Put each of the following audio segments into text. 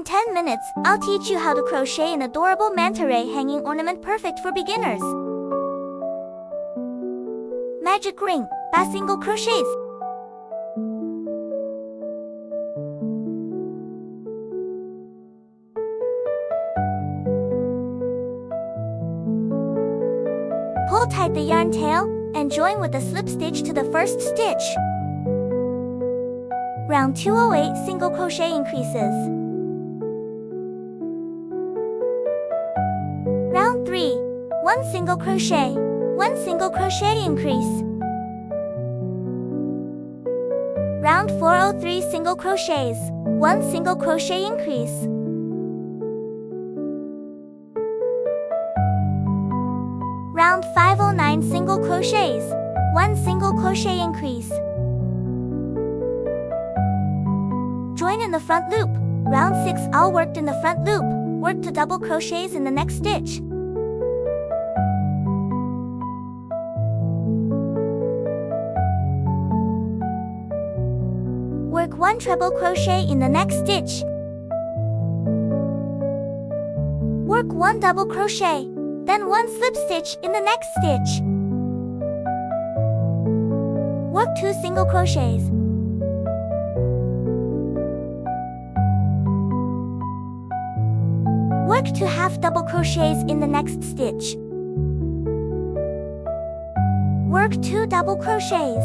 10 minutes, I'll teach you how to crochet an adorable manta ray hanging ornament perfect for beginners. Magic ring, 8 single crochets. Pull tight the yarn tail and join with a slip stitch to the first stitch. Round 208 single crochet increases. Round 3, 1 single crochet, 1 single crochet increase. Round 403 single crochets, 1 single crochet increase. Round 509 single crochets, 1 single crochet increase. Join in the front loop. Round 6 all worked in the front loop. Work 2 double crochets in the next stitch. Work 1 treble crochet in the next stitch. Work 1 double crochet, then 1 slip stitch in the next stitch. Work 2 single crochets. Work 2 half double crochets in the next stitch. Work 2 double crochets,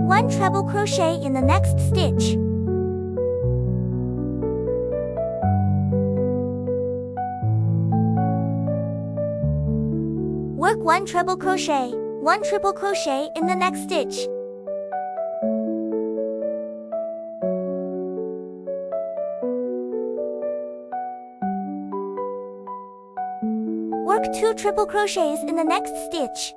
1 treble crochet in the next stitch. Work 1 treble crochet, 1 triple crochet in the next stitch. Work 2 triple crochets in the next stitch.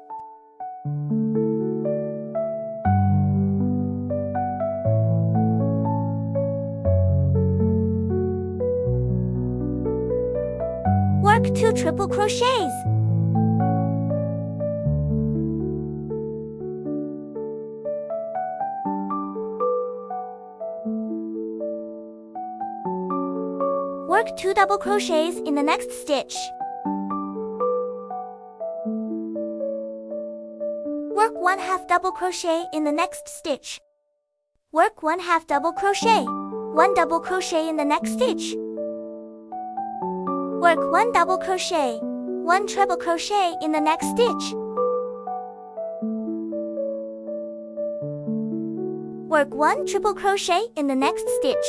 Work 2 triple crochets. Work 2 double crochets in the next stitch. Work 1 half double crochet in the next stitch. Work 1 half double crochet, 1 double crochet in the next stitch. Work 1 double crochet, 1 treble crochet in the next stitch. Work 1 triple crochet in the next stitch.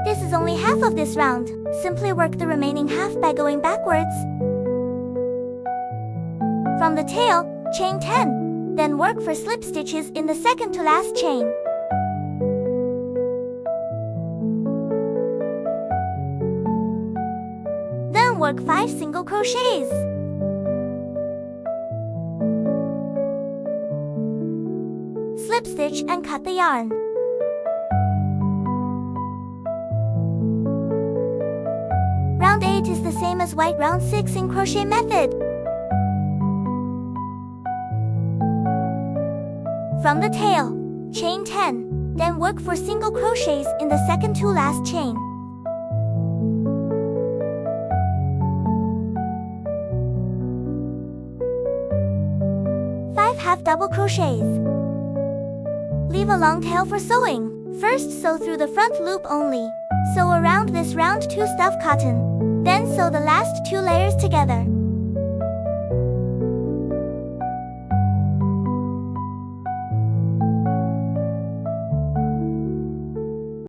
This is only half of this round. Simply work the remaining half by going backwards. From the tail, chain 10. Then work for slip stitches in the second to last chain. Then work 5 single crochets. Slip stitch and cut the yarn. Round 8 is the same as white round 6 in crochet method. From the tail, chain 10, then work 4 single crochets in the second to last chain. 5 half double crochets. Leave a long tail for sewing. First sew through the front loop only. Sew around this round 2 stuff cotton. Then sew the last 2 layers together.